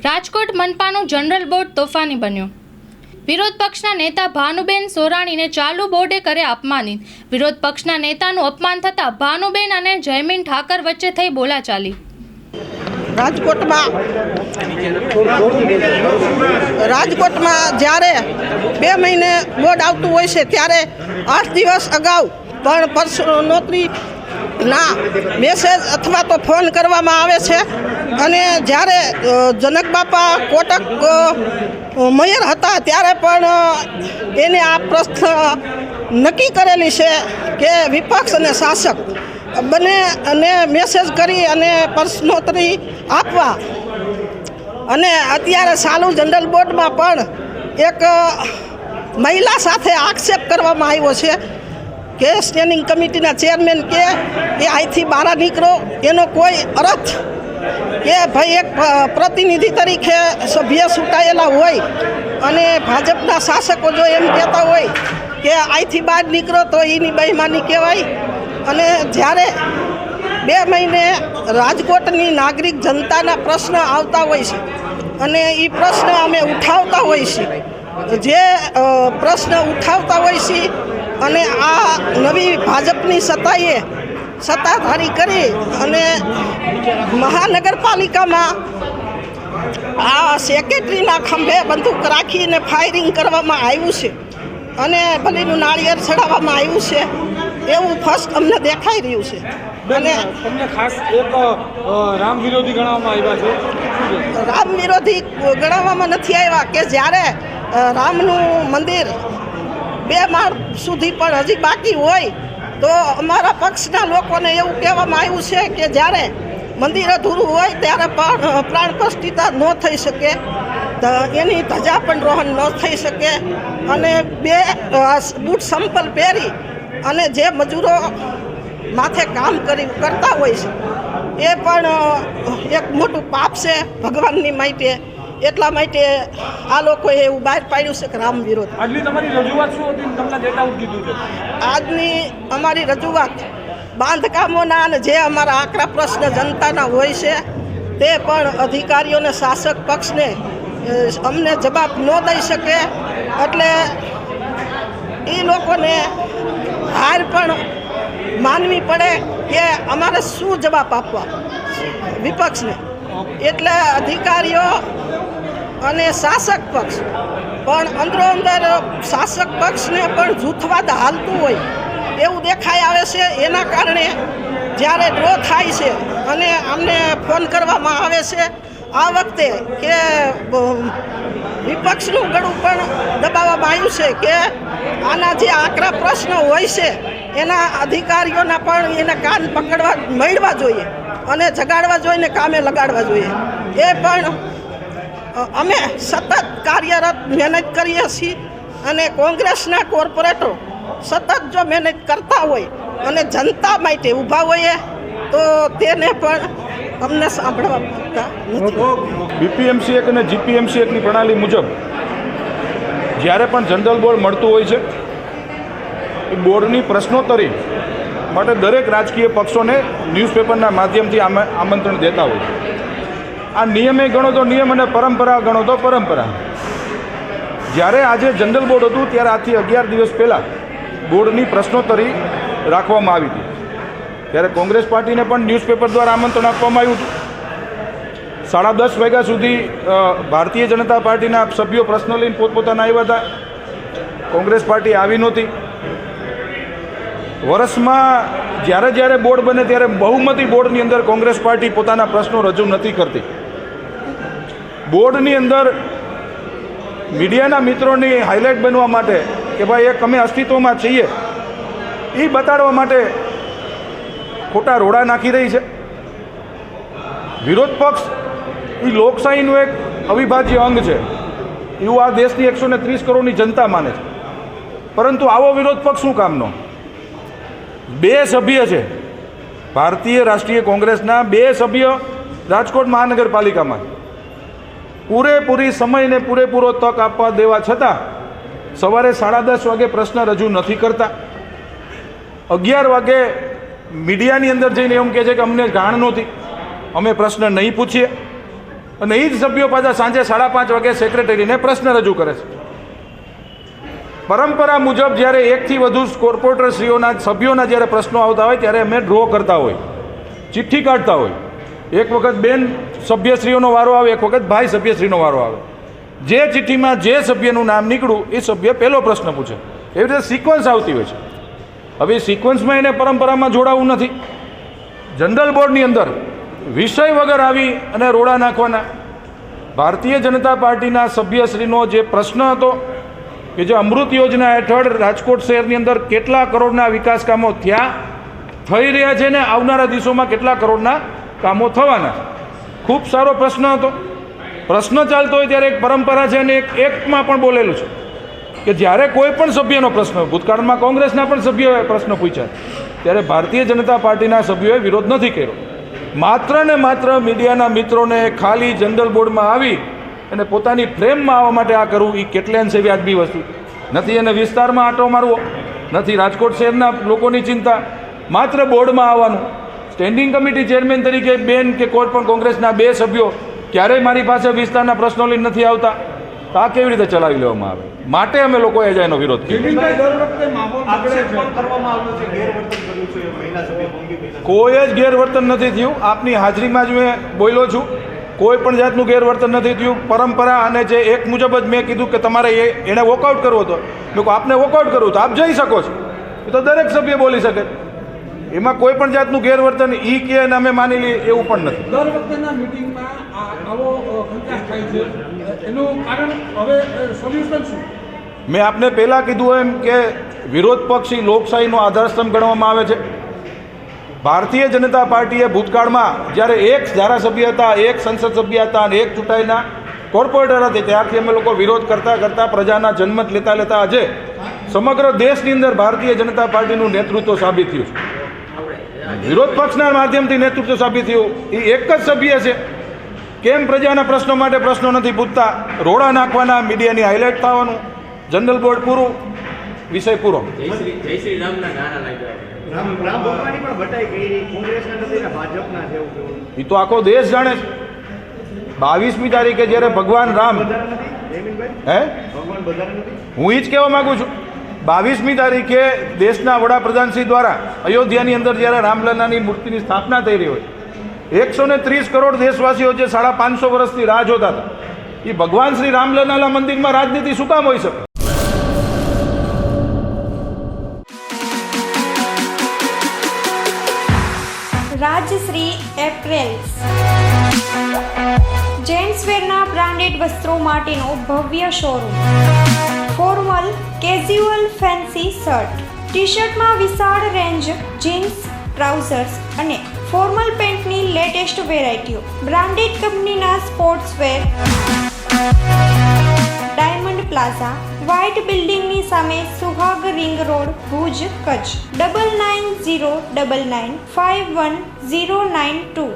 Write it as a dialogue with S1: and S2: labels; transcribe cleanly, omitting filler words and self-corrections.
S1: Rajkot મનપાનું general board તોફાની બન્યું। વિરોધ પક્ષના નેતા ભાનુબેન સોરાણીને ચાલુ બોર્ડે કર્યા અપમાનિત। વિરોધ પક્ષના નેતાનું અપમાન થતાં ભાનુબેન અને જયમીન ઠાકર વચ્ચે થઈ બોલાચાલી।
S2: રાજકોટમાં જ્યારે 2 મહિને બોર્ડ આવતું હોય છે ત્યારે 8 દિવસ અગાઉ પણ પર્સનોત્રીના મેસેજ અથવા તો ફોન કરવામાં આવે છે અને જ્યારે જનક બાપા કોટક મેયર હતા ત્યારે પણ એને આ પ્રશ્ન નક્કી કરેલી છે કે વિપક્ષ અને શાસક બંને અને મેસેજ કરી અને પ્રશ્નોત્તરી આપવા। અને અત્યારે ચાલુ જનરલ બોર્ડમાં પણ એક મહિલા સાથે આક્ષેપ કરવામાં આવ્યો છે કે સ્ટેન્ડિંગ કમિટીના ચેરમેન કે એ અહીંથી બહાર નીકળો, એનો કોઈ અર્થ કે ભાઈ એક પ્રતિનિધિ તરીકે સભ્ય ચૂંટાયેલા હોય અને ભાજપના શાસકો જો એમ કહેતા હોય કે અહીંથી બહાર નીકળો તો એની બેઈમાની કહેવાય। અને જ્યારે 2 મહિને રાજકોટની નાગરિક જનતાના પ્રશ્ન આવતા હોય છે અને એ પ્રશ્ન અમે ઉઠાવતા હોય છીએ, જે પ્રશ્ન ઉઠાવતા હોય છે અને આ નવી ભાજપની સત્તાધારી કરી અને મહાનગરપાલિકામાં આ સેક્રેટરીના ખંભે બંદૂક રાખીને ફાયરિંગ કરવામાં આવ્યું છે અને ભલીનું નાળિયેર ચડાવવામાં આવ્યું છે એવું ફર્સ્ટ અમને દેખાઈ રહ્યું છે। અને
S3: તમને ખાસ એક રામ વિરોધી ગણવામાં આવ્યા છે?
S2: રામ વિરોધી ગણવામાં નથી આવ્યા કે જ્યારે રામનું મંદિર 2 માળ સુધી પણ હજી બાકી હોય તો અમારા પક્ષના લોકોને એવું કહેવામાં આવ્યું છે કે જ્યારે મંદિર અધૂરું હોય ત્યારે પણ પ્રાણ પ્રતિષ્ઠા ન થઈ શકે, એની ધજા પણ રોહન ન થઈ શકે અને 2 બૂટ સંપલ પહેરી અને જે મજૂરો માથે કામ કરતા હોય છે એ પણ એક મોટું પાપ છે ભગવાનની માટે। એટલા માટે આ લોકોએ એવું બહાર પાડ્યું છે કે રામ વિરોધ।
S3: આજની તમારી રજૂઆત શું હતી? તમને ડેટા કીધું છે?
S2: આજની અમારી રજૂઆત બાંધકામોના અને જે અમારા આકરા પ્રશ્ન જનતાના હોય છે તે પણ અધિકારીઓને શાસક પક્ષને અમને જવાબ ન દઈ શકે એટલે એ લોકોને હાર પણ માનવી પડે કે અમારે શું જવાબ આપવા વિપક્ષને। એટલે અધિકારીઓ અને શાસક પક્ષ પણ અંદરો-અંદર શાસક પક્ષને પણ જૂથવાદ હાલતું હોય એવું દેખાઈ આવે છે। એના કારણે જ્યારે ડ્રો થાય છે અને અમને ફોન કરવામાં આવે છે આ વખતે કે વિપક્ષનું ગળું પણ દબાવવામાં આવ્યું છે કે આના જે આકરા પ્રશ્નો હોય છે એના અધિકારીઓના પણ એને કાન પકડવા મળવા જોઈએ અને જગાડવા જોઈએ ને કામે લગાડવા જોઈએ। એ પણ અમે સતત કાર્યરત મહેનત કરીએ છીએ અને કોંગ્રેસના કોર્પોરેટરો સતત જો મહેનત કરતા હોય અને જનતા માટે ઊભા હોઈએ તો તેને પણ અમને સાંભળવા માંગતા નથી।
S4: બીપીએમસી એક્ટ અને જીપીએમસી એક્ટની પ્રણાલી મુજબ જ્યારે પણ જનરલ બોર્ડ મળતું હોય છે એ બોર્ડની પ્રશ્નોત્તરી માટે દરેક રાજકીય પક્ષોને ન્યૂઝપેપરના માધ્યમથી આમંત્રણ દેતા હોય છે। આ નિયમે ગણો તો નિયમ અને પરંપરા ગણો તો પરંપરા। જ્યારે આજે જનરલ બોર્ડ હતું ત્યારે આજથી 11 દિવસ પહેલાં બોર્ડની પ્રશ્નોત્તરી રાખવામાં આવી હતી ત્યારે કોંગ્રેસ પાર્ટીને પણ ન્યૂઝપેપર દ્વારા આમંત્રણ આપવામાં આવ્યું હતું। 10:30 વાગ્યા સુધી ભારતીય જનતા પાર્ટીના સભ્યો પ્રશ્નો લઈને પોતપોતાના આવ્યા હતા, કોંગ્રેસ પાર્ટી આવી નહોતી। વર્ષમાં જ્યારે બોર્ડ બને ત્યારે બહુમતી બોર્ડની અંદર કોંગ્રેસ પાર્ટી પોતાના પ્રશ્નો રજૂ નથી કરતી। બોર્ડની અંદર મીડિયાના મિત્રોની હાઇલાઇટ બનવા માટે કે ભાઈ એક અમે અસ્તિત્વમાં છીએ એ બતાડવા માટે ખોટા રોડા નાખી રહી છે। વિરોધ પક્ષ એ લોકશાહીનું એક અવિભાજ્ય અંગ છે એવું આ દેશની 130 કરોડની જનતા માને છે, પરંતુ આવો વિરોધ પક્ષ શું કામનો? 2 સભ્ય છે ભારતીય રાષ્ટ્રીય કોંગ્રેસના, 2 સભ્ય રાજકોટ મહાનગરપાલિકામાં પૂરેપૂરી સમયને પૂરેપૂરો તક આપવા દેવા છતાં સવારે 10:30 વાગે પ્રશ્ન રજૂ નથી કરતા। 11 વાગે મીડિયાની અંદર જઈને એમ કહે છે કે અમને જાણ નહોતી, અમે પ્રશ્ન નહીં પૂછીએ। અને એ જ સભ્યો પાછા સાંજે 5:30 વાગે સેક્રેટરીને પ્રશ્ન રજૂ કરે છે. પરંપરા મુજબ જ્યારે એકથી વધુ કોર્પોરેટરશ્રીઓના સભ્યોના જ્યારે પ્રશ્નો આવતા હોય ત્યારે અમે ડ્રો કરતા હોય, ચિઠ્ઠી કાઢતા હોય. એક વખત બેન સભ્યશ્રીઓનો વારો આવે, એક વખત ભાઈ સભ્યશ્રીનો વારો આવે. જે ચિઠ્ઠીમાં જે સભ્યનું નામ નીકળ્યું એ સભ્ય પહેલો પ્રશ્ન પૂછે. એવી રીતે સિક્વન્સ આવતી હોય છે. હવે સિક્વન્સમાં એને પરંપરામાં જોડાવું નથી. જનરલ બોર્ડની અંદર વિષય વગર આવી અને રોડા નાખવાના. ભારતીય જનતા પાર્ટીના સભ્યશ્રીનો જે પ્રશ્ન હતો કે જે અમૃત યોજના હેઠળ રાજકોટ શહેરની અંદર કેટલા કરોડના વિકાસ કામો થયા, થઈ રહ્યા છે ને આવનારા દિવસોમાં કેટલા કરોડના કામો થવાના છે. ખૂબ સારો પ્રશ્ન હતો. પ્રશ્ન ચાલતો હોય ત્યારે એક પરંપરા છે અને એક એક્ટમાં પણ બોલેલું છે કે જ્યારે કોઈ પણ સભ્યનો પ્રશ્ન, ભૂતકાળમાં કોંગ્રેસના પણ સભ્યોએ પ્રશ્ન પૂછ્યા ત્યારે ભારતીય જનતા પાર્ટીના સભ્યોએ વિરોધ નથી કર્યો. માત્ર ને માત્ર મીડિયાના મિત્રોને ખાલી જનરલ બોર્ડમાં આવી અને પોતાની ફ્રેમમાં આવવા માટે આ કરવું એ કેટલે અંશે વ્યાજબી વસ્તુ નથી. એને વિસ્તારમાં આંટો મારવો નથી, રાજકોટ શહેરના લોકોની ચિંતા, માત્ર બોર્ડમાં આવવાનું. સ્ટેન્ડિંગ કમિટી ચેરમેન તરીકે બેન કે કોઈ પણ કોંગ્રેસના 2 સભ્યો ક્યારેય મારી પાસે વિસ્તારના પ્રશ્નો લઈને નથી આવતા. તો આ કેવી રીતે ચલાવી લેવામાં આવે? માટે અમે લોકોએ જ એનો વિરોધ કર્યો. કોઈ જ ગેરવર્તન નથી થયું. આપની હાજરીમાં જ મેં બોલ્યો છું, કોઈ પણ જાતનું ગેરવર્તન નથી થયું. પરંપરા અને જે એક મુજબ જ મેં કીધું કે તમારે એણે વોકઆઉટ કરવો હતો, મેં કહું આપને વોકઆઉટ કરવું તો આપ જઈ શકો છો, એ તો દરેક સભ્ય બોલી શકે. એમાં કોઈ પણ જાતનું ગેરવર્તન ઈ કે અને અમે માની લઈએ એવું પણ નથી.
S3: દર વખતેના મીટિંગમાં આવો ખંચાસ થાય છે, એનું કારણ હવે સોલ્યુશન શું?
S4: મેં આપને પહેલાં કીધું એમ કે વિરોધ પક્ષ એ લોકશાહીનો આધારસ્તંભ ગણવામાં આવે છે. ભારતીય જનતા પાર્ટીએ ભૂતકાળમાં જ્યારે એક ધારાસભ્ય હતા, એક સંસદ સભ્ય હતા અને એક ચૂંટાયેલા કોર્પોરેટર હતી, ત્યારથી અમે લોકો વિરોધ કરતાં પ્રજાના જનમત લેતા આજે સમગ્ર દેશની અંદર ભારતીય જનતા પાર્ટીનું નેતૃત્વ સાબિત થયું છે. વિરોધ પક્ષના માધ્યમથી નેતૃત્વ સાબિત થયું. એ એક જ સભ્ય છે. કેમ પ્રજાના પ્રશ્નો માટે પ્રશ્નો નથી પૂછતા? રોડા નાખવાના, મીડિયાની હાઇલાઇટ થવાનું, જનરલ બોર્ડ પૂરું, વિષય પૂરો. એ તો આખો દેશ જાણે છે. 22મી તારીખે જ્યારે ભગવાન રામ, હું એ જ કહેવા માગું છું, 22મી તારીખે દેશના વડાપ્રધાનશ્રી દ્વારા અયોધ્યાની અંદર જ્યારે રામલલ્લાની મૂર્તિની સ્થાપના થઈ રહી હોય, 130 કરોડ દેશવાસીઓ જે 550 વર્ષથી રાહ જોતા હતા, એ ભગવાન શ્રી રામલલ્લાના મંદિરમાં રાજનીતિ શું કામ હોઈ શકે?
S5: રાજશ્રી એપ્રેલ્સ જેન્ટ્સવેરના બ્રાન્ડેડ વસ્ત્રો માટેનો ભવ્ય showroom. Formal, casual, fancy shirt, T શર્ટમાં વિશાળ રેન્જ, જીન્સ, ટ્રાઉઝર્સ અને ફોર્મલ પેન્ટની લેટેસ્ટ વેરાયટીઓ. બ્રાન્ડેડ કંપનીના સ્પોર્ટ્સવેર. ડાયમંડ પ્લાઝા, વ્હાઇટ બિલ્ડિંગની સામે, સુહાગ રિંગ રોડ, ભુજ, કચ્છ. 9909951092.